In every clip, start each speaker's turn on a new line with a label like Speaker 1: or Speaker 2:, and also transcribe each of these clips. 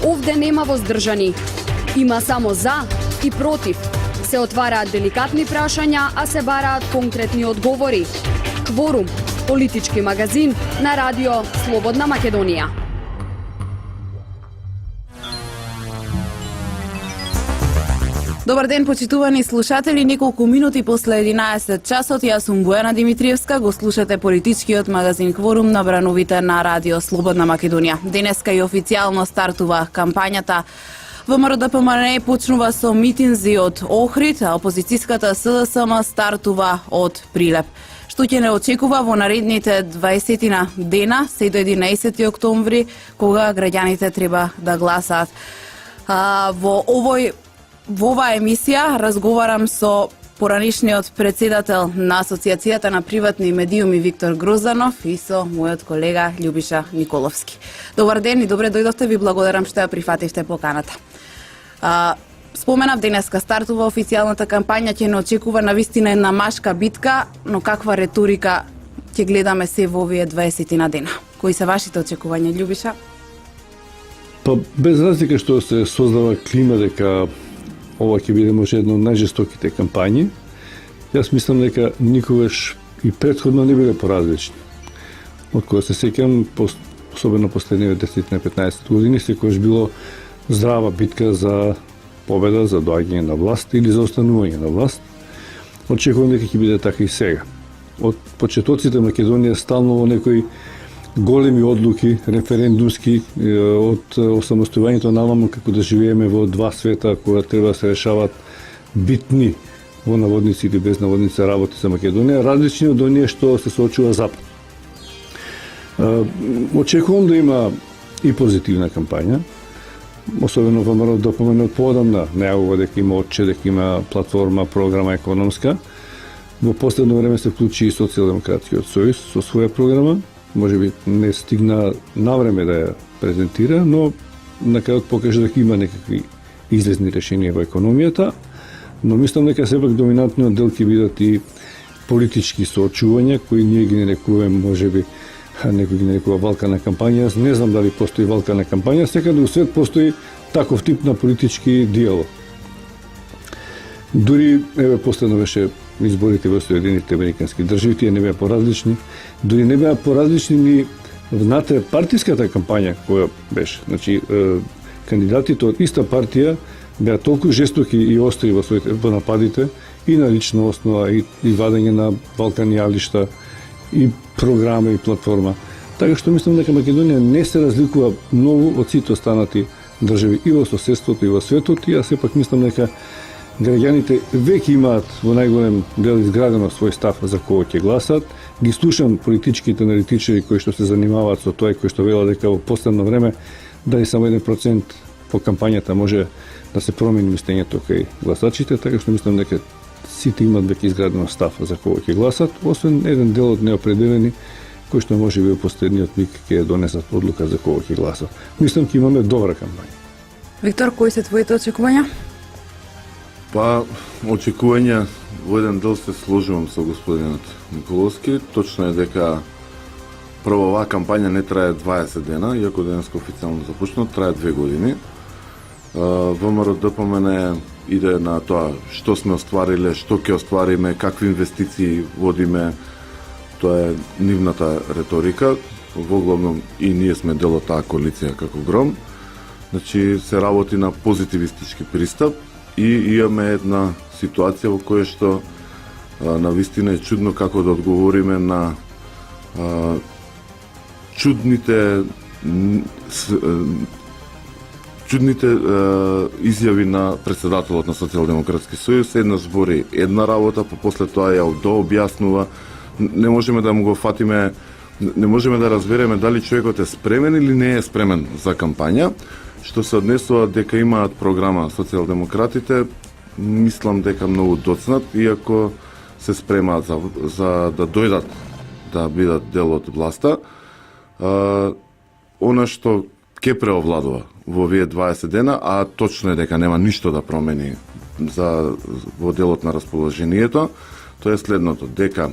Speaker 1: Овде нема воздржани. Има само за и против. Се отвараат деликатни прашања, а се бараат конкретни одговори. Кворум, политички магазин на радио Слободна Македонија.
Speaker 2: Добар ден, почитувани слушатели. Неколку минути после 11 часот, јас сум Бојана Димитриевска, го слушате политичкиот магазин Кворум на брановите на радио Слободна Македонија. Денеска и официјално стартува кампањата. ВМРО-ДПМНЕ почнува со митинзи од Охрид, а опозицијската СДСМ стартува од Прилеп. Што ќе не очекува во наредните 20 дена, се до 11 октомври, кога граѓаните треба да гласаат. Во оваа емисија разговарам со поранишниот председател на Асоциацијата на приватни медиуми Виктор Грозданов и со мојот колега Љубиша Николовски. Добар ден и добре дојдовте, ви благодарам што ја прифативте поканата. Споменав, денеска стартува официјалната кампања, ќе не очекува навистина една машка битка, но каква реторика ќе гледаме се во овие 20 дена? Кои се вашите очекувања, Љубиша?
Speaker 3: Па без разлика што се создава клима дека ова ќе биде може една од најжестоките кампањи, јас мислам дека никогаш и претходно не биле поразлични. Од кога се сеќам, особено последниве 10-15 години, секогаш било здрава битка за победа, за доаѓање на власт или за останување на власт. Очекувам дека ќе биде така и сега. Од почетоците Македонија стално во некои големи одлуки, референдумски, од осамостојувањето намаму како да живееме во два света, кога треба да се решават битни, во наводници или без наводници, работи за Македонија, различни од оние што се соочува Запад. Очекувам да има и позитивна кампања, особено во ВМРО-ДПМНЕ од поодамна најавува дека има отче, дека има платформа, програма економска. Во последно време се вклучи и Социјалдемократскиот сојуз со своја програма. Може би не стигна навреме да ја презентира, но на крајот покажа дека има некакви излезни решенија во економијата, но мислам дека сепак доминантниот дел ќе бидат и политички соочувања, кои ние ги нарекуваме, може би, некој ги нарекува валкана кампања. Јас не знам дали постои валкана кампања, секаде во свет постои таков тип на политички диалог. Дури, последно беше изборите во Соединените Американски држави, тие не беа поразлични. Дури не беа поразлични ни внатре партиската кампања која беше. Значи, кандидатите од иста партија беа толку жестоки и остри во нападите и на лична основа, и вадење на валкани јавлишта, и програма, и платформа. Така што мислам дека Македонија не се разликува многу од сите останати држави и во соседството и во светот, и јас сепак мислам дека граѓаните веќе имаат во најголем дел изградено свој став за кого ќе гласат. Ги слушам политичките аналитичари кои што се занимаваат со тоа и кои што велат дека во последно време дали само 1% по кампањата може да се промени мислењето кај гласачите, така што мислам дека сите имаат веќе изградено став за кого ќе гласат, освен еден дел од неопределени кои што може би во последниот миг ќе донесат одлука за кого ќе гласат. Мислам ќе имаме добра кампања.
Speaker 2: Виктор, кои се твоите очекувања?
Speaker 4: Па, очекувања во еден дел се сложувам со господинот Николовски. Точно е дека прво оваа кампања не трае 20 дена, иако денеска официјално започна, трае 2 години. ВМРО-ДПМНЕ иде на тоа што сме оствариле, што ќе оствариме, какви инвестиции водиме. Тоа е нивната реторика. Воглавном и ние сме дел од таа коалиција како Гром. Значи се работи на позитивистички пристап и имаме една ситуација во која што навистина е чудно како да одговориме на чудните изјави на председателот на Социјалдемократски сојуз. Една збори една работа, па после тоа ја дообјаснува. Не можеме да му го фатиме, не можеме да разбереме дали човекот е спремен или не е спремен за кампања. Што се однесува дека имаат програма Социјалдемократите, мислам дека многу доцнат, иако се спремаат за да дојдат да бидат дел од власта. Она што ќе преовладува во овие 20 дена, а точно е дека нема ништо да промени во делот на расположението, тоа е следното, дека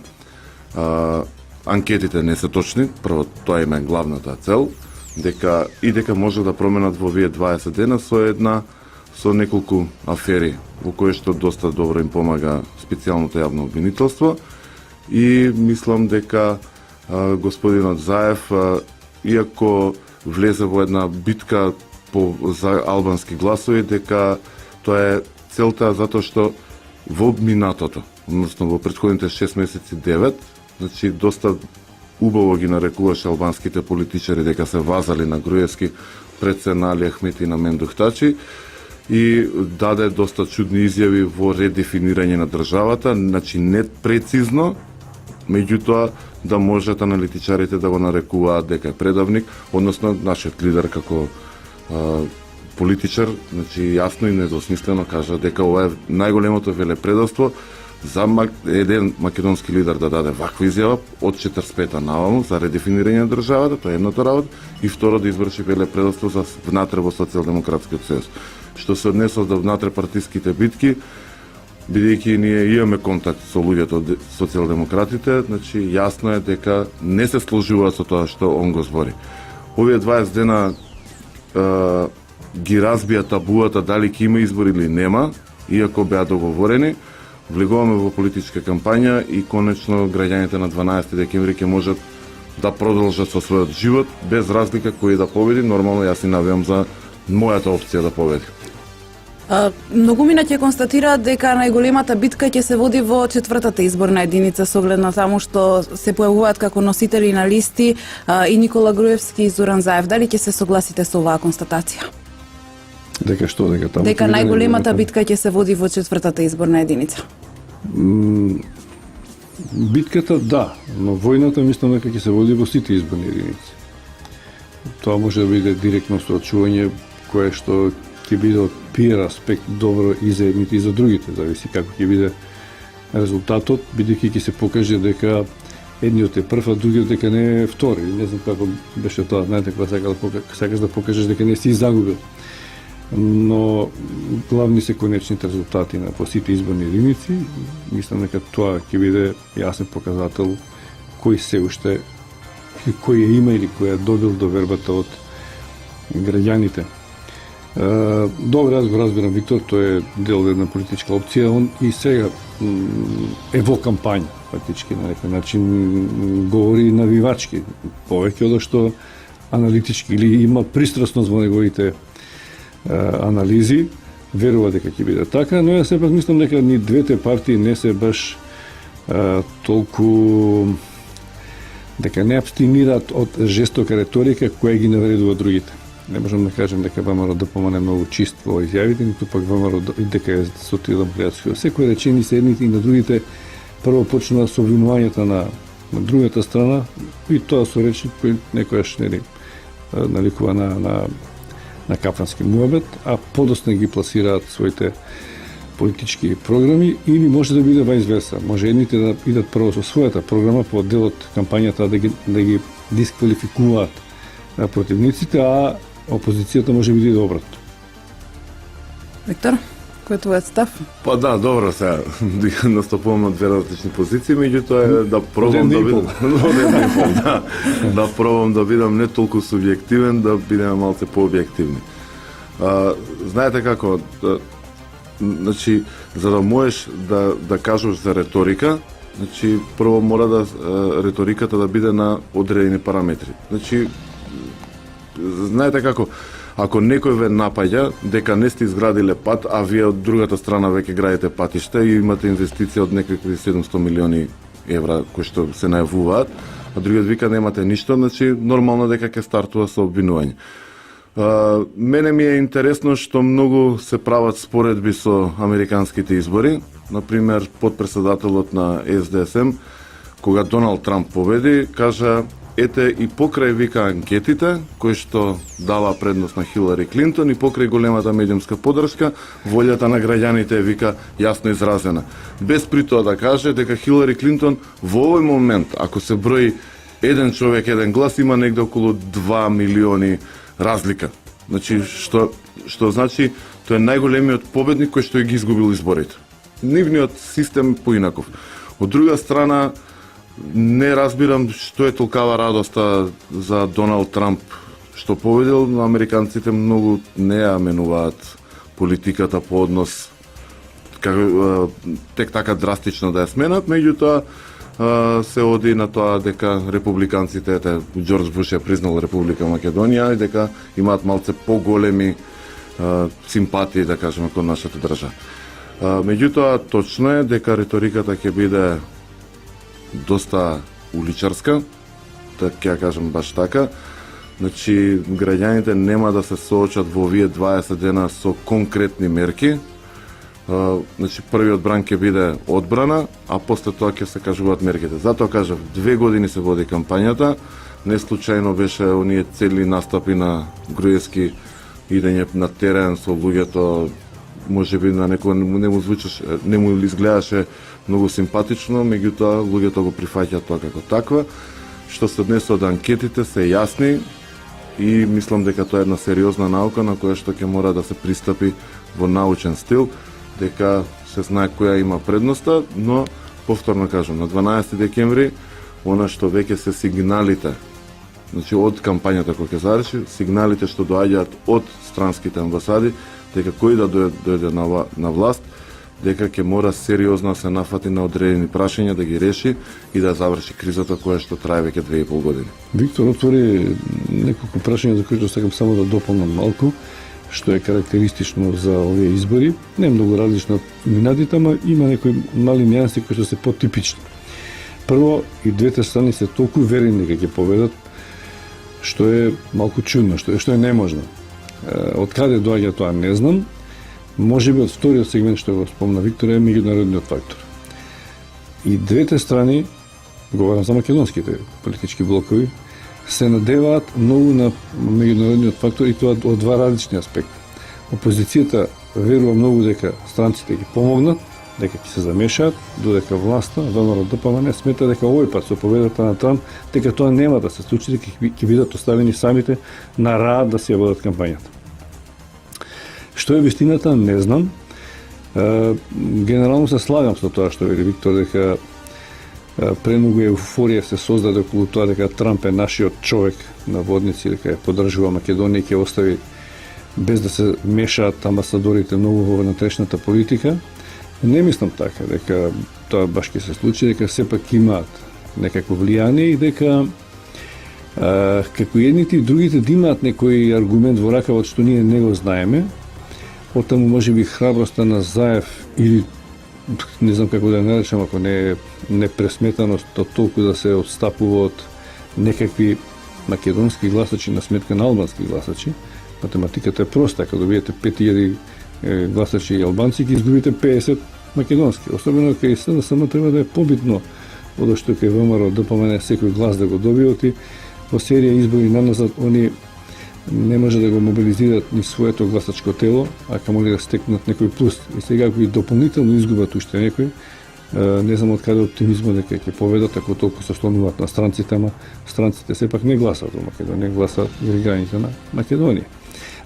Speaker 4: анкетите не се точни, прво тоа им е главната цел, дека може да променат во овие 20 дена со неколку афери во кои што доста добро им помага специјалното јавно обвинителство и мислам дека господинот Заев, иако влезе во една битка за албански гласови, дека тоа е целта затоа што во минатото, односно во претходните 6 месеци 9, значи доста убаво ги нарекуваше албанските политичари дека се вазали на Груевски пред се на Али Ахмети и на Мендух Тачи и даде доста чудни изјави во редефинирање на државата, значи не прецизно, меѓутоа да можат аналитичарите да го нарекуваат дека е предавник, односно нашиот лидер како политичар, значи јасно и недосмислено кажа дека ова е најголемото велепредавство за еден македонски лидер да даде ваква изјава од 45-та наваму за редефинирање на државата, тоа е едната работа, и второ да изврши велепредавство за внатре во Социјалдемократскиот сојуз. Што се однесува до внатре партиските битки, бидејќи ние имаме контакт со луѓето од социјалдемократите, значи јасно е дека не се сложуваат со тоа што он го збори. Овие 20 дена ги разбија табуата дали ќе има избори или нема, иако беа договорени, влегуваме во политичка кампања и конечно граѓаните на 12 декември ќе можат да продолжат со својот живот без разлика кој да победи. Нормално јас си навијам за мојата опција да победи.
Speaker 2: Многумина ќе констатираат дека најголемата битка ќе се води во 4-та изборна единица со оглед на таму што се појавуваат како носители на листи и Никола Груевски и Зоран Заев. Дали ќе се согласите со оваа констатација?
Speaker 3: Дека што?
Speaker 2: Дека најголемата битка ќе се води во 4-та изборна единица.
Speaker 3: Битката да, но војната мислам дека ќе се води во сите изборни единици. Тоа може да биде директно соочување кое што ќе биде од пиар аспект добро и за едните и за другите, зависи како ќе биде резултатот, бидејќи ќе се покаже дека едниот е прв, а другиот дека не е втори. Не знам како беше тоа, знаете, кога сакаш да покажеш дека не си загубил. Но главни се конечните резултати на по сите изборни единици. Мислам дека тоа ќе биде јасен показател кој се уште кој ја има или кој ја добил довербата од граѓаните. Добро, аз го разбирам Виктор, тој е дел една политичка опција, он и сега е во кампања, фактички, на некој начин говори навивачки, повеќе од што аналитички, или има пристрасност во неговите анализи, верува дека ќе биде така, но јас сепак мислам дека ни двете партии не се баш толку дека не абстинираат од жестока реторика која ги навредува другите. Не можам да кажем дека ВМРО да помане многу чист во изјавите, ниту пак ВМРО дека е социјалдемократски. Секој речени се едните и на другите прво почнува со обвинувањата на другата страна и тоа со речи кои некојаш нели наликува на кафански муабет, а подоцна ги пласираат своите политички програми, или може да биде вајс верса. Може едните да идат прво со својата програма по дел од кампањата да ги дисквалификуваат противниците, а опозицијата може би да обратно.
Speaker 2: Виктор, кој е твојот став?
Speaker 4: Па да, добро сега, настапувам на две различни позиции, меѓутоа е да пробам да бидам да пробам да бидам не толку субјективен, да бидеме малце пообјективни. Знаете како, значи за да можеш да кажеш за реторика, значи прво мора да реториката да биде на одредени параметри. Значи знаете како, ако некој ве напаѓа дека не сте изградиле пат, а вие од другата страна веќе градите патишта и имате инвестиција од некакви 700 милиони евра кои што се најавуваат, а другиот вика немате ништо, значи нормално дека ќе стартува со обвинување. Мене ми е интересно што многу се прават споредби со американските избори. Например, подпредседателот на СДСМ, кога Доналд Трамп победи, кажа: ете и покрај вика анкетите кои што дава предност на Хилари Клинтон и покрај големата медиумска поддршка, волјата на граѓаните вика јасно изразена. Без при тоа да каже дека Хилари Клинтон во овој момент, ако се брои еден човек, еден глас, има негде околу 2 милиони разлика. Значи, што значи, тој е најголемиот победник кој што ги изгубил изборите. Нивниот систем поинаков. Од друга страна, не разбирам што е толкава радоста за Доналд Трамп што победил, но американците многу не ја менуваат политиката по однос како тек така драстично да ја сменат, меѓутоа се оди на тоа дека републиканците, Џорџ Буш ја признал Република Македонија и дека имаат малце поголеми симпатии, да кажеме, кон нашата држава. Меѓутоа, точно е дека риториката ќе биде доста уличарска, ќе ја кажем баш така. Значи, граѓаните нема да се соочат во овие 20 дена со конкретни мерки. Значи, првиот бран ќе биде одбрана, а после тоа ќе се кажуваат мерките. Затоа кажав, 2 години се води кампањата, не случајно беше оние цели настапи на Груевски, идење на терен со луѓето, може би на некој не му изгледаше многу симпатично, меѓутоа луѓето го прифаќаат тоа како таква. Што се однесе од анкетите се јасни и мислам дека тоа е една сериозна наука на која што ќе мора да се пристапи во научен стил, дека се знае која има предноста, но повторно кажам, на 12 декември она што веќе се сигналите, значи од кампањата која ќе заврши, сигналите што доаѓаат од странските амбасади, дека кој да дојде на власт, дека ќе мора сериозно да се нафати на одредени прашања, да ги реши и да заврши кризата која што трае веќе 2,5 години.
Speaker 3: Виктор отвори неколку прашања за кои што сакам само да дополнам малку, што е карактеристично за овие избори. Не е многу различно од минатите, ама има некои мали нијанси кои што се потипични. Прво, и двете страни се толку верени дека ќе победат, што е малку чудно, што е неможно. Од каде доаѓа тоа не знам. Може би од вториот сегмент што го спомна Виктор е меѓународниот фактор. И двете страни, говорам за македонските политички блокови, се надеваат многу на меѓународниот фактор и тоа од два различни аспекти. Опозицијата верува многу дека странците ги помогнат, дека ќе се замешаат, додека власта, ВМРО ДПМН смета дека овој пат со победата на Трамп, дека тоа нема да се случи, дека ќе бидат оставени самите на раат да си ја водат кампањата. Што е вистината, не знам. Генерално се слагам со тоа што вели Виктор, дека премногу еуфорија се создаде околу тоа дека Трамп е нашиот човек на водници, дека ја поддржува Македонија и ќе остави без да се мешаат амбасадорите многу во внатрешната политика. Не мислам така, дека тоа баш ќе се случи, дека сепак имаат некакво влијание и дека како едните и другите да имаат некој аргумент во ракавот што ние не го знаеме, оттаму може би храброста на Заев или не знам како да наречам, ако не е пресметаност од толку да се отстапува од некакви македонски гласачи на сметка на албански гласачи. Математиката е проста, ако добиете 5000 гласачи албанци, ги изгубите 50 македонски. Особено кај СДСМ треба да е побитно од што кај ВМРО ДПМН секој глас да го добиат и во серија избори наназад они не може да го мобилизираат ни своето гласачко тело, а камоли да стекнат некој плюс. И сега ако и дополнително изгубат уште некој, не знам од каде оптимизма дека ќе победат ако толку се ослонуваат на странците, ама странците сепак не гласаат во Македонија, гласаат во границите на Македонија.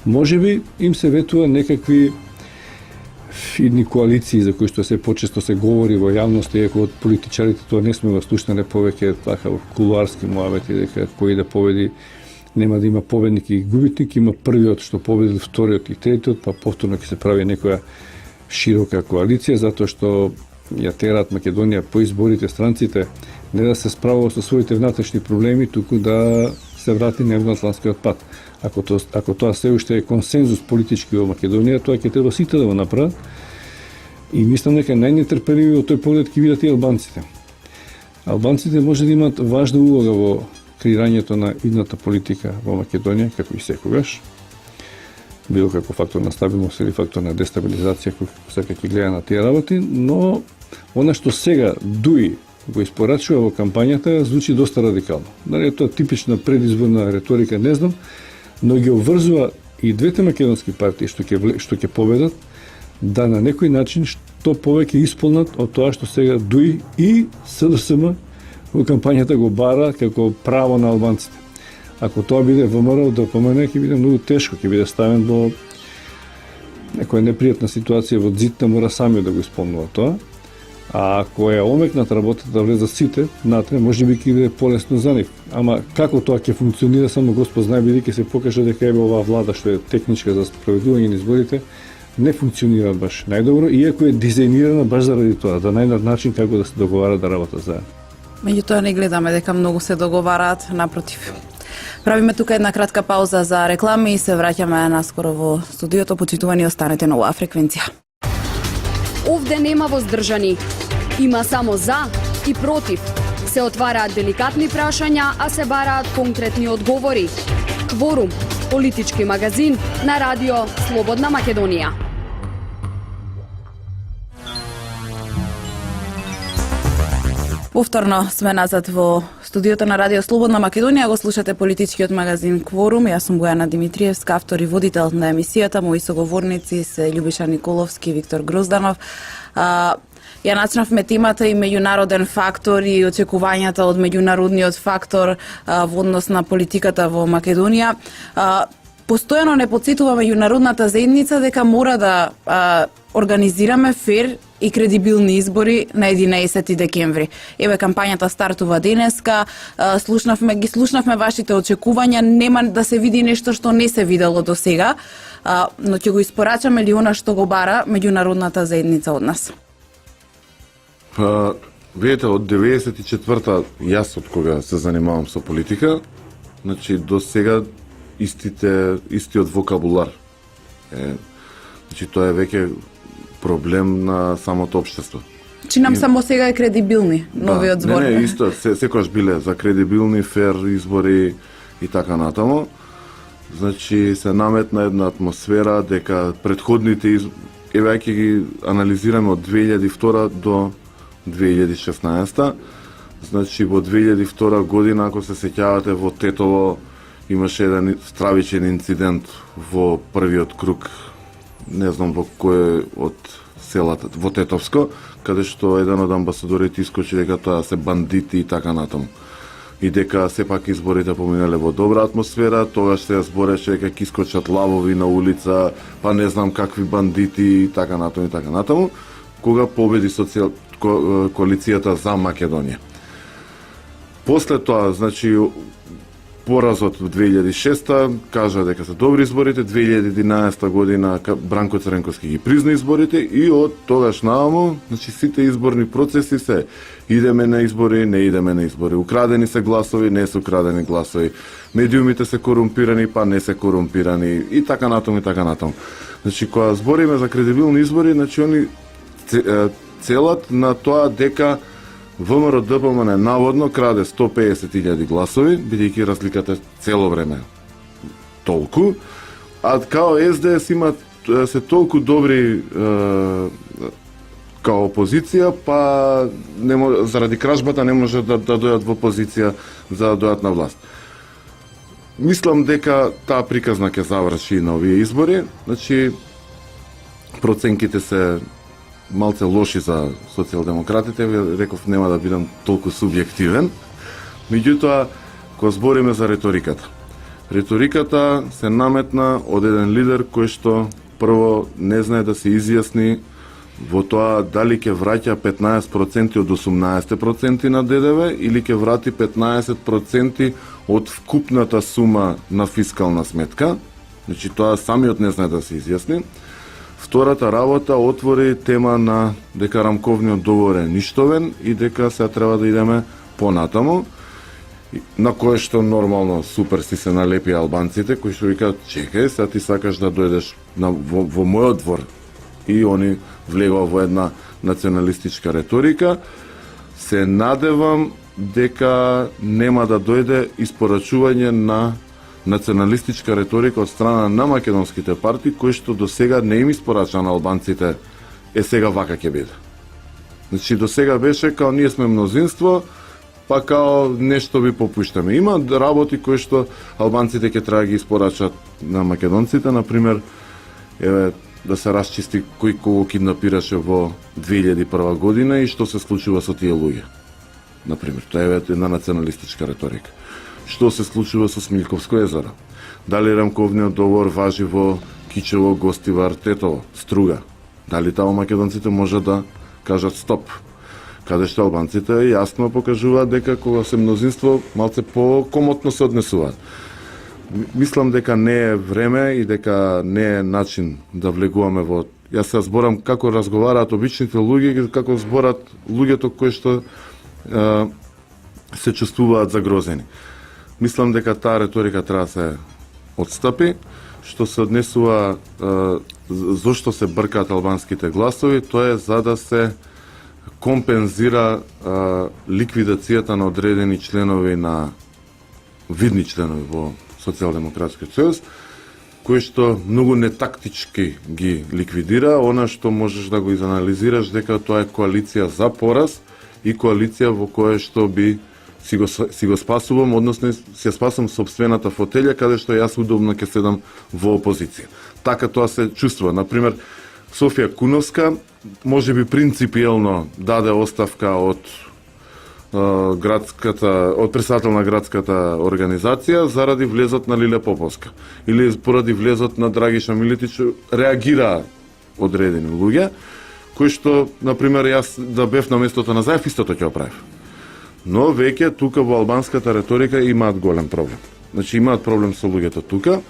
Speaker 3: Може би им се ветува некакви идни коалиции за кои што се почесто се говори во јавноста, иако од политичарите тоа не сме го слушнале, повеќе така кулуарски муавети дека кој да победи нема да има победник и губитник, има првиот што победил, вториот и третиот, па повторно ќе се прави некоја широка коалиција, затоа што ја тераат Македонија по изборите странците не да се справува со своите внатрешни проблеми, туку да се врати на евроатлантскиот пат. Ако тоа се уште е консензус политички во Македонија, тоа ќе треба сите да го направат. И мислам дека најнетрпеливи во тој поглед ќе бидат и албанците. Албанците може да имаат важна улога во креирањето на идната политика во Македонија, како и секогаш, било како фактор на стабилност или фактор на дестабилизација, кој сака ќе гледа на тие работи, но она што сега Дуи го испорачува во кампањата звучи доста радикално. Дали е тоа типична предизборна реторика, не знам, но ги обврзува и двете македонски партии што ќе победат да на некој начин што повеќе исполнат од тоа што сега Дуи и СДСМ во кампањата го бара како право на албанците. Ако тоа биде ВМРО ДПМН, ќе биде многу тешко, ќе биде ставен во некоја непријатна ситуација во зид, да мора самиот да го исполнува тоа. А ако е омекната работата да влезат сите, натре можеби ќе биде полесно за нив. Ама како тоа ќе функционира, само Господ знае, бидејќи се покаже дека е оваа влада што е техничка за спроведување на изборите, не функционира баш најдобро, иако е дизајнирана баш заради тоа, да најдат начин како да се договарат да работат заедно.
Speaker 2: Меѓутоа не гледаме дека многу се договараат, напротив. Правиме тука една кратка пауза за реклами и се враќаме наскоро во студиото. Почитувани, останете на оваа фреквенција.
Speaker 1: Овде нема воздржани. Има само за и против. Се отвараат деликатни прашања, а се бараат конкретни одговори. Кворум, политички магазин на радио Слободна Македонија.
Speaker 2: Повторно сме назад во студиото на Радио Слободна Македонија. Го слушате политичкиот магазин Кворум. Јас сум Бојана Димитриевска, автор и водител на емисијата. Мои соговорници се Љубиша Николовски и Виктор Грозданов. Ја начнавме темата и меѓународен фактор и очекувањата од меѓународниот фактор во однос на политиката во Македонија. Постојано не подсетува меѓународната заедница дека мора да организираме фер и кредибилни избори на 11 декември. Еве, кампањата стартува денеска, ги слушнавме вашите очекувања, нема да се види нешто што не се видело до сега, но ќе го испорачаме ли она што го бара меѓународната заедница од нас?
Speaker 4: Видите, од 94-та, јас од кога се занимавам со политика, значи до сега истиот вокабулар. Значи тоа е веќе проблем на самото општество.
Speaker 2: Чи нам само сега е кредибилни новиот збор?
Speaker 4: Не, исто, секогаш биле за кредибилни, фер избори и така натаму. Значи се наметна една атмосфера дека предходните еве ќе ги анализираме од 2002 до 2016. Значи во 2002 година, ако се сеќавате, во Тетово имаше еден стравичен инцидент во првиот круг, не знам во кој од селата, во Тетовско, каде што еден од амбасадорите искочи дека тоа се бандити и така натаму. И дека сепак изборите поминале во добра атмосфера, тогаш се збореше дека ќе искочат лавови на улица, па не знам какви бандити и така натаму и така натаму, кога победи коалицијата за Македонија. После тоа, значи, поразот во 2006 кажа дека се добри изборите, 2011 година Бранко Цренковски ги призна изборите и од тогаш нааму, значи сите изборни процеси се идеме на избори, не идеме на избори, украдени се гласови, не се украдени гласови, медиумите се корумпирани, па не се корумпирани и така натаму и така натаму. Значи кога збориме за кредибилни избори, значи они целат на тоа дека ВМРО ДПМН наводно краде 150.000 гласови, бидејќи разликата цело време толку, а као СДС имат се толку добри као опозиција, па заради кражбата не може да дојдат во опозиција за да дојдат на власт. Мислам дека таа приказна ќе заврши на овие избори, значи проценките се малце лоши за социјалдемократите, реков нема да бидам толку субјективен. Меѓутоа, кога збориме за риториката. Риториката се наметна од еден лидер кој што прво не знае да се изјасни во тоа дали ќе враќа 15% од 18% на ДДВ или ќе врати 15% од вкупната сума на фискална сметка. Значи тоа самиот не знае да се изјасни. Втората работа отвори тема на дека рамковниот договор е ништовен и дека се треба да идеме понатаму, на кое што нормално супер си се налепи албанците, кои што викаат, чекај, сега ти сакаш да дојдеш во мојот двор. И они влегува во една националистичка реторика. Се надевам дека нема да дојде испорачување на националистичка реторика од страна на македонските партии, кои што до сега не им испорача на албанците, сега вака ќе биде. Значи, до сега беше као ние сме мнозинство, па као нешто ви попуштаме. Има работи кои што албанците ќе треба да ги испорачат на македонците, например, еве, да се расчисти кој кого киднапираше во 2001 година и што се случува со тие луѓе. Например, тоа е една националистичка реторика. Што се случува со Смилковско езеро? Дали рамковниот договор важи во Кичево, Гостивар, Тетово, Струга? Дали тамо македонците може да кажат стоп? каде што албанците јасно покажуваат дека кога се мнозинство малце по-комотно се однесуваат. Мислам дека не е време и дека не е начин да влегуваме во... Јас се зборам како разговараат обичните луѓе, како зборат луѓето кои што се чувствуваат загрозени. Мислам дека таа реторика треба да се отстапи, што се однесува зошто се бркаат албанските гласови, тоа е за да се компензира ликвидацијата на одредени членови на видни членови во Социјалдемократскиот сојуз, кој што многу нетактички ги ликвидира, она што можеш да го изанализираш дека тоа е коалиција за пораз и коалиција во која што би си го спасувам, односно си спасам собствената фотелја каде што јас удобно ќе седам во опозиција. Така тоа се чувствува. Например, Софија Куновска можеби принципиелно даде оставка од председател на градската организација заради влезот на Лиле Поповска или поради влезот на Драгиша Милетич, реагира одредени луѓе кои што, например, јас да бев на местото на Заев истото ќе оправив. Но веќе тука во албанската реторика имаат голем проблем. Значи имаат проблем со луѓето тука.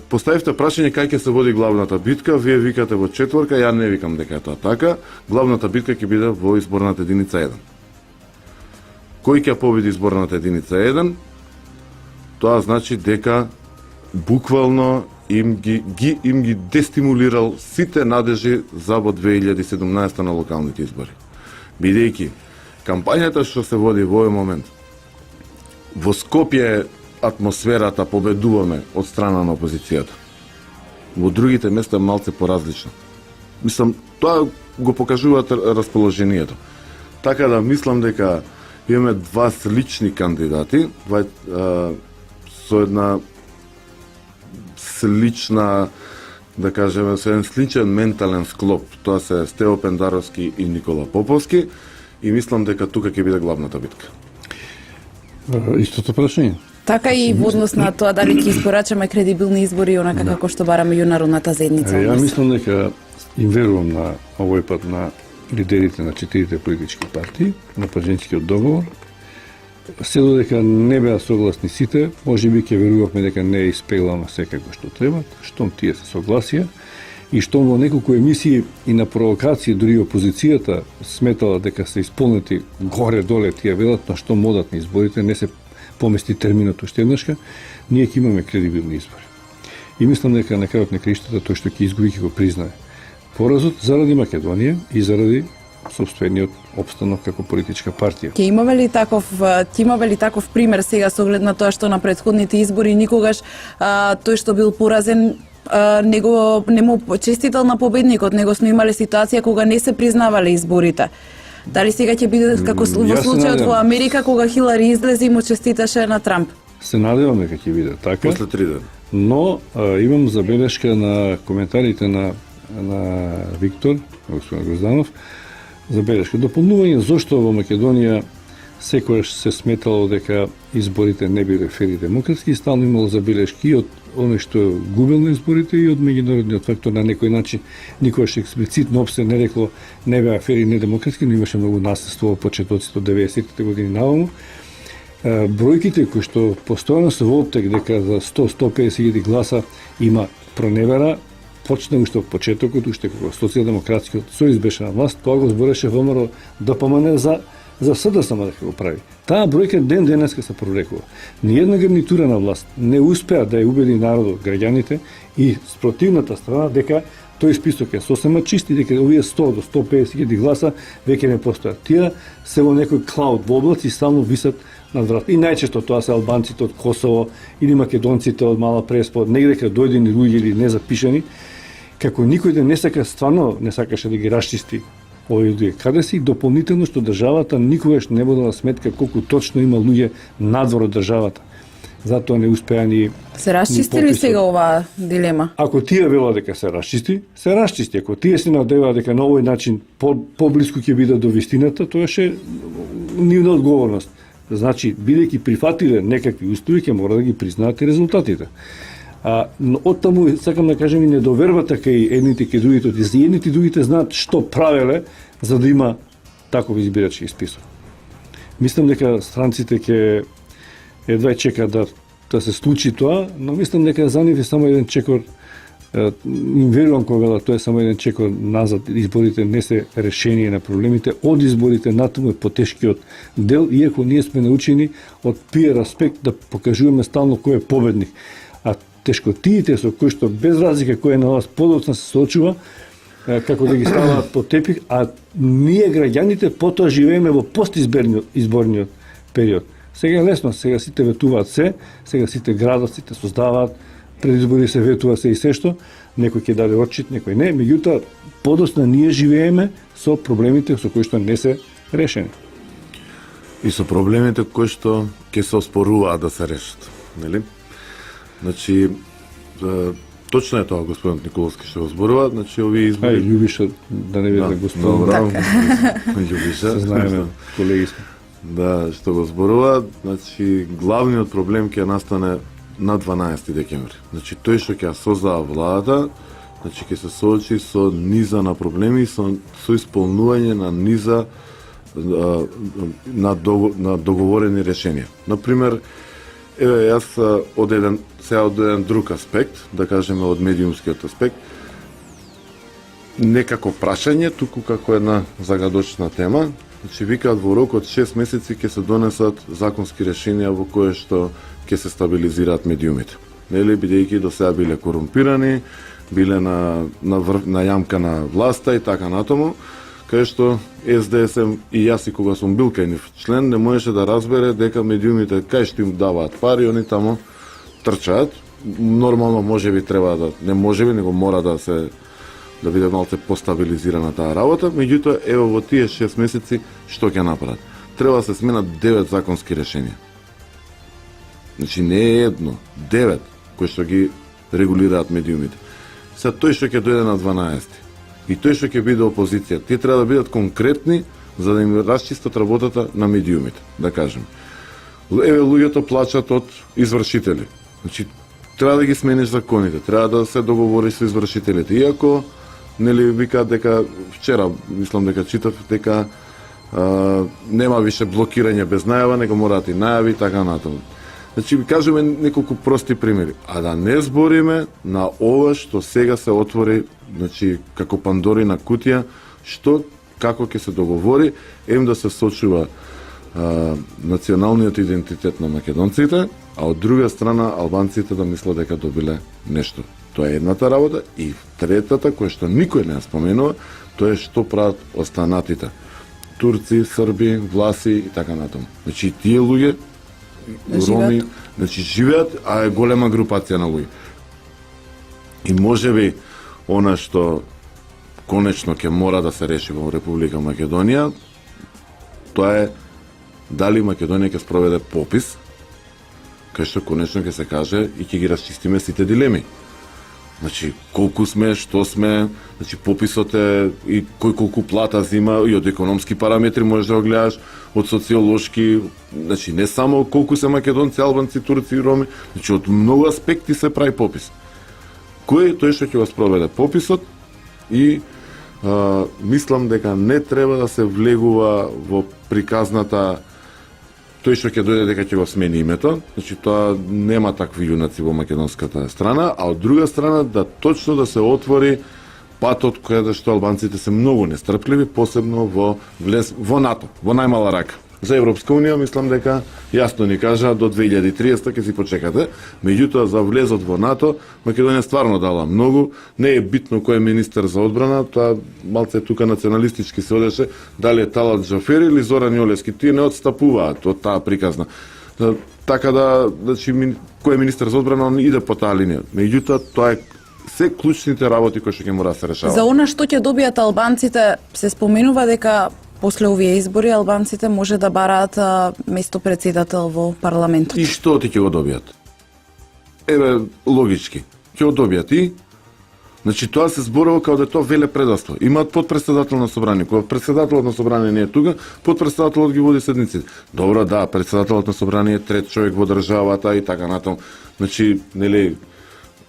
Speaker 4: Поставивте прашање кај ќе се води главната битка, вие викате во четвртка, ја не викам дека е тоа така. Главната битка ќе биде во изборната единица 1. Кој ќе победи изборната единица 1? Тоа значи дека буквално им ги дестимулирал сите надежи за во 2017 на локалните избори. Бидејќи кампањата што се води во овој момент во Скопје атмосферата победуваме од страна на опозицијата. Во другите места малце поразлично. Мислам, тоа го покажуваат расположението. Така да мислам дека имаме два слични кандидати, со една слична, да кажеме, со еден сличен ментален склоп. Тоа се Стево Пендаровски и Никола Поповски и мислам дека тука ќе биде главната битка.
Speaker 3: Истото прашање.
Speaker 2: Така и во однос на тоа дали ќе испорачаме кредибилни избори онака како што бара меѓународната заедница.
Speaker 3: Ја мислам дека им верувам на овој пат на лидерите на 4 политички партии, на Пазенскиот договор. Се додека не беа согласни сите, можеби ќе верувавме дека не е испеглано секако што треба, штом тие се согласија и штом во неколку емисии и на провокации дури опозицијата сметала дека се исполнети горе-доле тие велат на што модат на изборите, не се помести терминот уште еднашка, ние ќе имаме кредибилни избори. И мислам дека на крајот на краиштата тој што ќе изгуби ќе го признае поразот заради Македонија и заради сопствениот опстанок како политичка партија.
Speaker 2: Ќе имаме ли таков пример сега со оглед на тоа што на претходните избори никогаш тој што бил поразен не му честитал на победникот, него сме имале ситуација кога не се признавале изборите. Дали сега ќе биде како во случајот во Америка кога Хилари излезе и му честиташе на Трамп?
Speaker 3: Се надеваме дека ќе биде така.
Speaker 4: После 3 дена.
Speaker 3: Но имам забелешка на коментарите на Виктор, господин Грозданов, забелешка. Дополнување зошто во Македонија секојаш се сметало дека изборите не биле фер и демократски, стално имало забелешки од оној што губел на изборите и од меѓународниот фактор на некој начин. Никогаш експлицитно опсе не рекло не беа фер и недемократски, но имаше многу наследство во почетоците од 90-тите години наваму. Бројките кои што постојано се во оптек дека за 100-150 гласа има проневера, почна уште од почетокот, уште кога Социјалдемократскиот сојуз беше на власт, тоа го збореше ВМРО ДПМН за СДСМ дека го прави. Таа бројка ден денеска се прорекува. Ниедна гарнитура на власт не успеа да ја убеди народот, граѓаните и спротивната страна дека тој список е сосема чист и дека овие 100 до 150 гласа веќе не постојат. Тие се во некој клауд во облаци и стално висат над врат. И најчесто тоа се албанците од Косово или македонците од Мала Преспа, негде каде дојдени луѓе или незапишани, како никој да не сакаше да ги расчисти овие луѓе. Каде си дополнително што државата никогаш не водела сметка колку точно има луѓе надвор од државата. Затоа не успеа ни
Speaker 2: се расчисти ли сега оваа дилема?
Speaker 3: Ако тие велат дека се расчисти. Ако тие се надеваат дека на овој начин поблиску ќе биде до вистината, тоа ше нивна одговорност. Значи, бидејќи прифатиле некакви устови, ќе мора да ги признаат и резултатите. Но оттаму сакам да кажем и недовербата кај едните кај другите, и едните и другите знаат што правеле за да има таков избирачки список. Мислам дека странците ќе едва чекаат да се случи тоа, но мислам дека за нив е само еден чекор. Им верувам кога велат тоа е само еден чекор назад. Изборите не се решение на проблемите. Од изборите натаму е потешкиот дел, иако ние сме научени од пиер аспект да покажуваме стално кој е победник. А тешкотиите со кои што без разлика кој е на вас подоцна се соочува, како да ги ставаат под тепих, а ние граѓаните потоа живееме во постизборниот период. Сега е лесно, сега сите ветуваат се, сега сите градат, сите создаваат, пред избори се ветува се и се што, некој ќе даде отчит, некој не, меѓутоа подоцна ние живееме со проблемите со кои што не се решени.
Speaker 4: И со проблемите кои што ќе се оспоруваат да се решат, нели? Значи, точно е тоа господинот Николовски што го зборува, значи овие избори...
Speaker 3: Ај, Љубиша, да не биде господин.
Speaker 4: Љубиша.
Speaker 3: Се знаеме, колеги сме.
Speaker 4: Да, што го зборува, значи главниот проблем ќе настане на 12 декември. Значи тој што ќе создава владата, значи ќе се соочи со низа на проблеми, со исполнување на низа на договорени решенија. Например, еве јас од еден друг аспект, да кажеме од медиумскиот аспект, некако прашање, туку како една загадочна тема, значи викаат во рок од 6 месеци ќе се донесат законски решенија во кое што ќе се стабилизираат медиумите. Нели, бидејќи до сега биле корумпирани, биле на јамка на власта и така натаму, кај што СДСМ и јас и кога сум бил кај нив член, не можеше да разбере дека медиумите кај што им даваат пари, они таму трчаат. Нормално можеби треба да, не можеби, него мора да биде малце постабилизирана таа работа, меѓутоа ево во тие 6 месеци што ќе направат? Треба да се сменат 9 законски решенија. Значи не е едно, 9 кои што ги регулираат медиумите. Сега тој што ќе дојде на 12 и тој што ќе биде опозиција, тие треба да бидат конкретни за да им расчистат работата на медиумите, да кажем. Еве луѓето плачат од извршители. Значи треба да ги смениш законите, треба да се договориш со извршителите. Иако нели викаат дека вчера мислам дека читав дека нема више блокирање без најава, него мораат и најави така натаму. Значи ви кажеме неколку прости примери, а да не збориме на ова што сега се отвори, значи како Пандорина кутија, што како ќе се договори, да се сочува националниот идентитет на македонците, а од друга страна албанците да мислат дека добиле нешто. Тоа е едната работа и третата, која што никој не ја споменува, тоа е што прават останатите. Турци, срби, власи и така натаму. Значи тие луѓе, роми, значи живеат, а е голема групација на луѓе. И можеби она што конечно ќе мора да се реши во Република Македонија, тоа е дали Македонија ќе спроведе попис, кај што конечно ќе се каже и ќе ги расчистиме сите дилеми. Значи, колку сме, што сме, значи пописот е и кој колку плата зима, и од економски параметри можеш да го гледаш, од социолошки, значи не само колку се македонци, албанци, турци и роми, значи од многу аспекти се прави попис. Кој е тој што ќе го спроведе пописот и мислам дека не треба да се влегува во приказната тој што ќе дојде дека ќе го смени името, значи тоа нема такви јунаци во македонската страна, а од друга страна да точно да се отвори патот каде што албанците се многу нестрпливи, посебно во НАТО, во најмала рака. За Европска унија мислам дека јасно ни кажа до 2030 ќе си почекате, меѓутоа за влезот во НАТО Македонија стварно дала многу, не е битно кој е министер за одбрана, тоа малце тука националистички се одеше, дали е Талат Джафери или Зоран Јолевски, тие не отстапуваат од таа приказна. Така да, значи кој е министер за одбрана, он иде по таа линија. Меѓутоа тоа е се клучните работи кои што ќе мора да се решаваат.
Speaker 2: За она што ќе добијат албанците се споменува дека после овие избори албанците може да бараат место председател во парламентот.
Speaker 4: И што ти ќе го добијат? Еве логички, ќе го добијат и значи тоа се зборува како да тоа велепредавство. Имаат подпредседател на собрание, кога председателот на собрание не е тука, подпредседателот ги води седниците. Добро, да, председателот на собрание е трет човек во државата и така натаму. Значи, нели,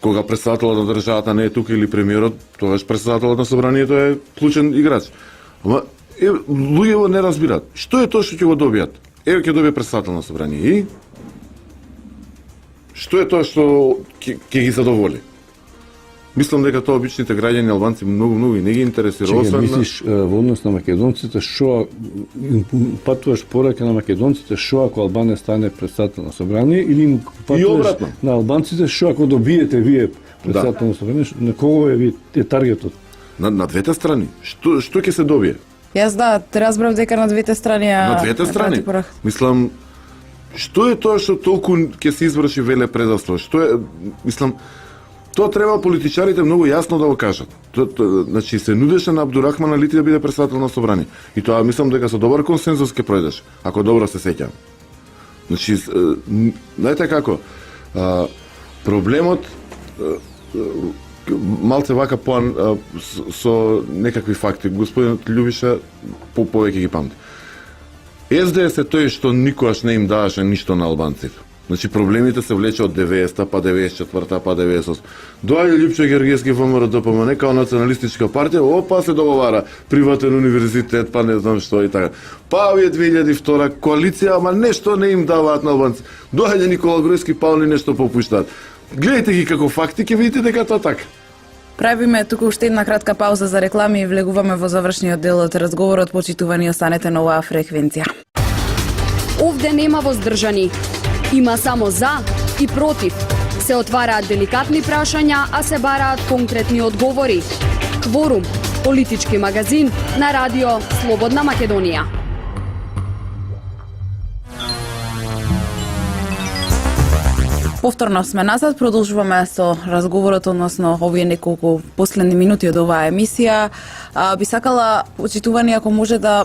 Speaker 4: кога председателот на државата не е тука или премиерот, тогаш председателот на собранието е клучен играч. Ама луѓето не разбираат. Што е тоа што ќе го добијат? Еве ќе добие председател на собрание и што е тоа што ќе ги задоволи? Мислам дека тоа обичните граѓани албанци многу и не ги интересира.
Speaker 3: Чекай, мислиш во однос на македонците, што патуваш порака на македонците, што ако Албанија стане председател на собрание, или им патуваш на албанците, што ако добиете вие председател на собрание, на кого е таргетот?
Speaker 4: На двете страни. Што ќе се добие?
Speaker 2: Јас те разбрав дека на двете страни.
Speaker 4: На двете страни. Мислам, што е тоа што толку ќе се изврши веле предавство? Што е, мислам, тоа треба политичарите многу јасно да го кажат. Значи се нудеше на Абдурахман Алити да биде председател на собрание. И тоа мислам дека со добар консензус ќе пројдеш, ако добро се сеќам. Значи, знаете како, проблемот малце вака со некакви факти. Господинот Љубиша повеќе ги памти. СДС е тој што никогаш не им даваше ништо на албанците. Значи проблемите се влече од 90-та, па 94-та, па 98-та. Доаѓа Љупчо Гергевски во МРДПМН као националистичка партија, опа се договара приватен универзитет, па не знам што и така. Па овие 2002 коалиција, ама нешто не им даваат на албанци. Доаѓа Никола Груевски, па они нешто попуштаат. Гледайте ги како факти, ќе видите дека тоа така.
Speaker 2: Правиме туку уште една кратка пауза за реклами и влегуваме во завршниот дел од разговорот. Почитувани, останете на оваа фреквенција.
Speaker 1: Овде нема воздржани. Има само за и против. Се отвараат деликатни прашања, а се бараат конкретни одговори. Кворум, политички магазин на радио Слободна Македонија.
Speaker 2: Повторно сме назад, продолжуваме со разговорот односно овие неколку последни минути од оваа емисија. Би сакала, почитувани, ако може да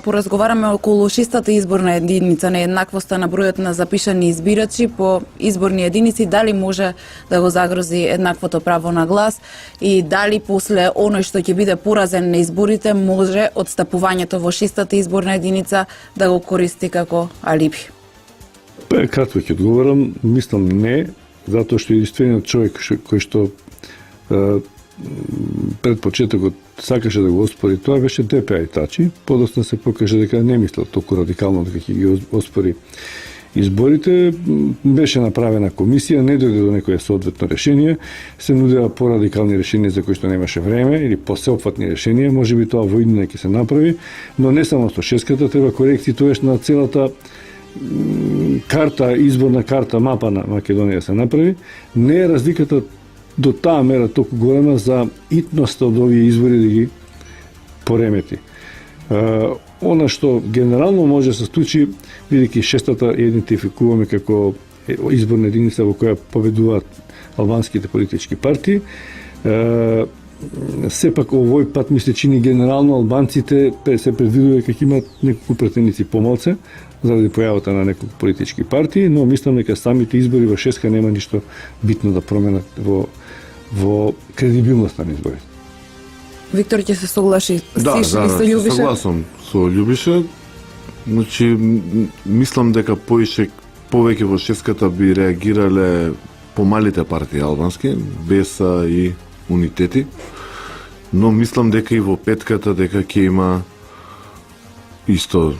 Speaker 2: поразговараме околу 6-та изборна единица, нееднаквоста на бројот на запишани избирачи по изборни единици, дали може да го загрози еднаквото право на глас и дали после оној што ќе биде поразен на изборите може одстапувањето во 6-та изборна единица да го користи како алиби.
Speaker 3: Кратко ќе одговорам, мислам не, затоа што единствениот човек кој што пред почетокот сакаше да го оспори тоа беше ДПА Итачи, подоцна се покаже дека не мислел толку радикално дека ќе ги оспори изборите. Беше направена комисија, не дојде до некое соодветно решение, се нудеа порадикални решенија за кои што немаше време или посеопфатни решенија, можеби тоа во иднина ќе се направи, но не само со шеската, треба корекции тоеш на целата карта, изборна карта, мапа на Македонија се направи. Не е разликата до таа мера толку голема за итноста од овие избори да ги поремети. Она што генерално може да се случи, бидејќи 6-та идентификуваме како изборна единица во која победуваат албанските политички партии, сепак овој пат ми се чини генерално албанците се предвидува дека ќе имаат неколку претеници помалце заради појавата на неколку политички партии, но мислам дека самите избори во шеска нема ништо битно да променат во кредибилност на изборите.
Speaker 2: Виктор ќе се согласи
Speaker 4: со Љубиша? Согласам со Љубиша. Значи, мислам дека повеќе во шеската би реагирале помалите партии албански, БЕСА и Унитети, но мислам дека и во петката дека ќе има исто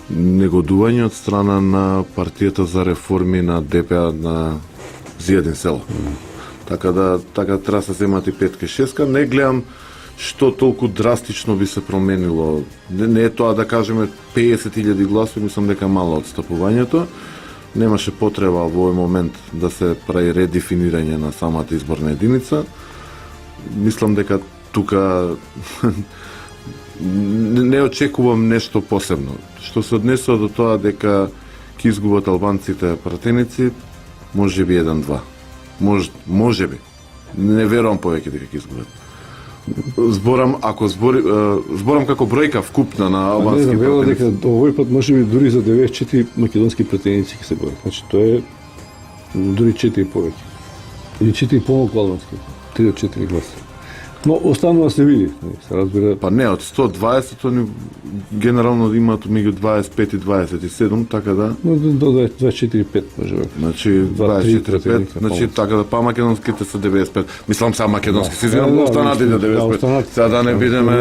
Speaker 4: негодување од страна на партијата за реформи на ДПА на Зијадин Село. Така треба да се земат и петка и шеска. Не гледам што толку драстично би се променило. Не е тоа да кажеме 50.000 гласови, мислам дека мало отстапувањето. Немаше потреба во овој момент да се прави редефинирање на самата изборна единица. Мислам дека тука не очекувам нешто посебно. Што се однесува до тоа дека ќе изгубат албанците пратеници, може би 1-2. Може би. Не верувам повеќе дека ќе изгубат. Зборам како бројка вкупна на албански пратеници.
Speaker 3: Дека овој пат може би дури за 94 македонски пратеници ќе се борат. Значи тоа е дури 4 повеќе. Или 4 помалку албански. 3 од 4 гласа. Но останува се види, се разбира.
Speaker 4: Па не, од 120 они генерално имаат меѓу 25 и 27, така да.
Speaker 3: Но до 24-5 може би.
Speaker 4: Значи
Speaker 3: 2-3
Speaker 4: 24-5, значи така да па македонските се 95. Мислам сега македонски се извинам, останатите 95. Сега да не бидеме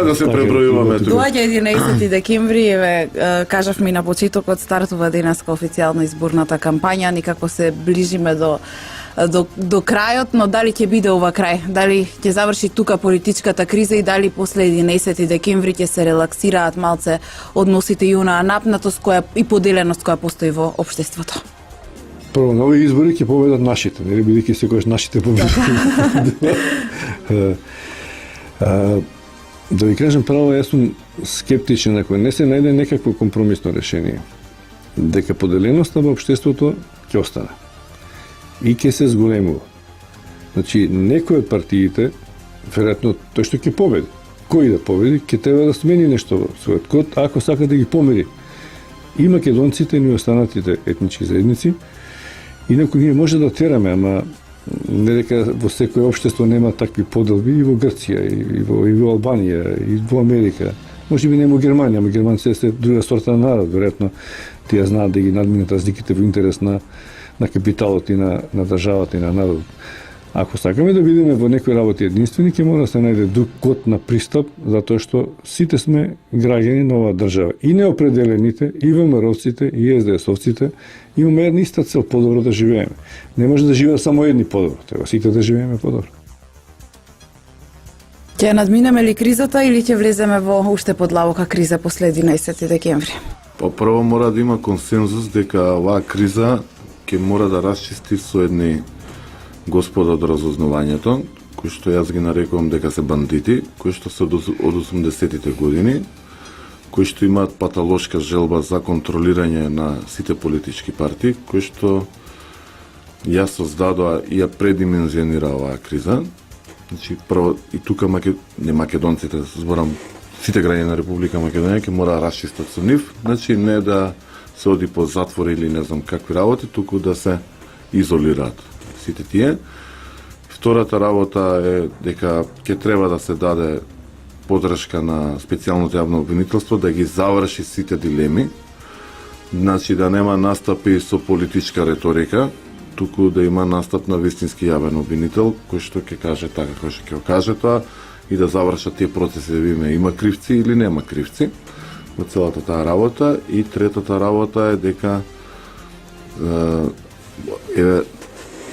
Speaker 4: да се пребројуваме тука.
Speaker 2: Доаѓа 11 декември, еве кажавме на почетокот, стартува денеска официјално изборната кампања, никако се ближиме до крајот, но дали ќе биде ова крај? Дали ќе заврши тука политичката криза и дали после 11 декември ќе се релаксираат малце односите и онаа напнатост и поделеност која постои во општеството?
Speaker 3: Прво, на овие избори ќе победат нашите, нели бидејќи секогаш нашите победат. Да ви кажем право, јас сум скептичен ако не се најде некакво компромисно решение, дека поделеноста во општеството ќе остане и ќе се зголемува. Значи, некој од партиите, веројатно тој што ќе победи, кој да победи, ќе треба да смени нешто во својот код, ако сака да ги помири и македонците, и останатите етнички заедници. Инаку ние може да тераме, ама не дека во секој општество нема такви поделби и во Грција, и во Албанија, и во Америка. Може би не во Германија, ама германците се друга сорта на народ, веројатно тие знаат да ги надминат разликите во интерес на капиталот и на државата и на народот. Ако сакаме да бидеме во некои работи единствени, ќе мора да се најде друг код на пристап, затоа што сите сме граѓани на оваа држава. И неопределените, и ВМРО-ците, и СДС-овците имаме една иста цел, подобро да живееме. Не може да живеат само едни подобро, треба сите да живееме подобро.
Speaker 2: Ќе надминеме ли кризата или ќе влеземе во уште подлабока криза после 11 декември?
Speaker 4: Па прво мора да има консензус дека оваа криза ќе мора да расчисти со едни господа од разузнавањето, кои што јас ги нарекувам дека се бандити, кои што се од 80-тите години, кои што имаат патолошка желба за контролирање на сите политички партии, кои што ја создадоа и ја предимензионира оваа криза. Значи, прво, и тука не македонците, зборам, сите граѓани на Република Македонија ќе мора да расчистат со нив, значи не да се оди по затвор или не знам какви работи, туку да се изолираат сите тие. Втората работа е дека ќе треба да се даде подршка на специјалното јавно обвинителство да ги заврши сите дилеми, значи да нема настапи со политичка реторика, туку да има настап на вистински јавен обвинител кој што ќе каже така кој што ќе каже тоа и да завршат тие процеси да видиме има кривци или нема кривци во целата таа работа. И третата работа е дека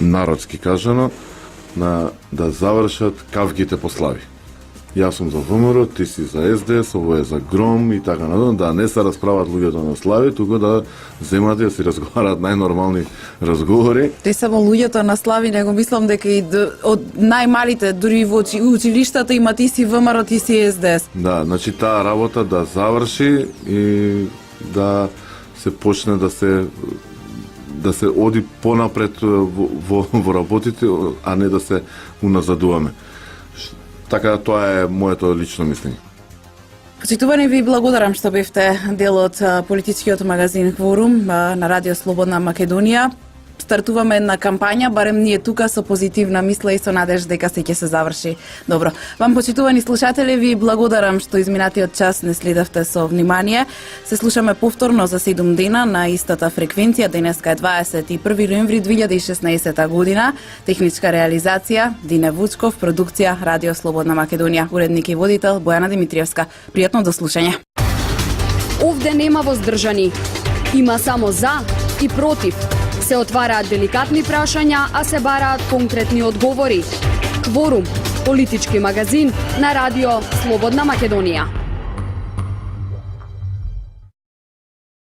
Speaker 4: народски кажано да завршат кавгите по слави. Јас сум за ВМРО, ти си за СДС, ово е за Гром и така надолу, да не се расправат луѓето на слави, туку да земат и да си разговараат најнормални разговори.
Speaker 2: Те само луѓето на слави, него мислам дека и од најмалите, дури во училиштата имат и си ВМРО, и си СДС.
Speaker 4: Да, значи таа работа да заврши и да се почне да се оди понапред во работите, а не да се уназадуваме. Така тоа е моето лично мислење.
Speaker 2: Почитувани, ви благодарам што бевте дел од политичкиот магазин Кворум на Радио Слободна Македонија. Стартуваме една кампања, барем ние тука со позитивна мисла и со надежда дека се ќе се заврши добро. Вам, почитувани слушатели, ви благодарам што изминатиот час не следавте со внимание. Се слушаме повторно за 7 дена на истата фреквенција. Денеска е 21 ноември 2016 година. Техничка реализација Дине Вучков, продукција Радио Слободна Македонија. Уредник и водител Бојана Димитриевска. Пријатно до слушање.
Speaker 1: Овде нема воздржани. Има само за и против. Се отвараат деликатни прашања, а се бараат конкретни одговори. Кворум, политички магазин на Радио Слободна Македонија.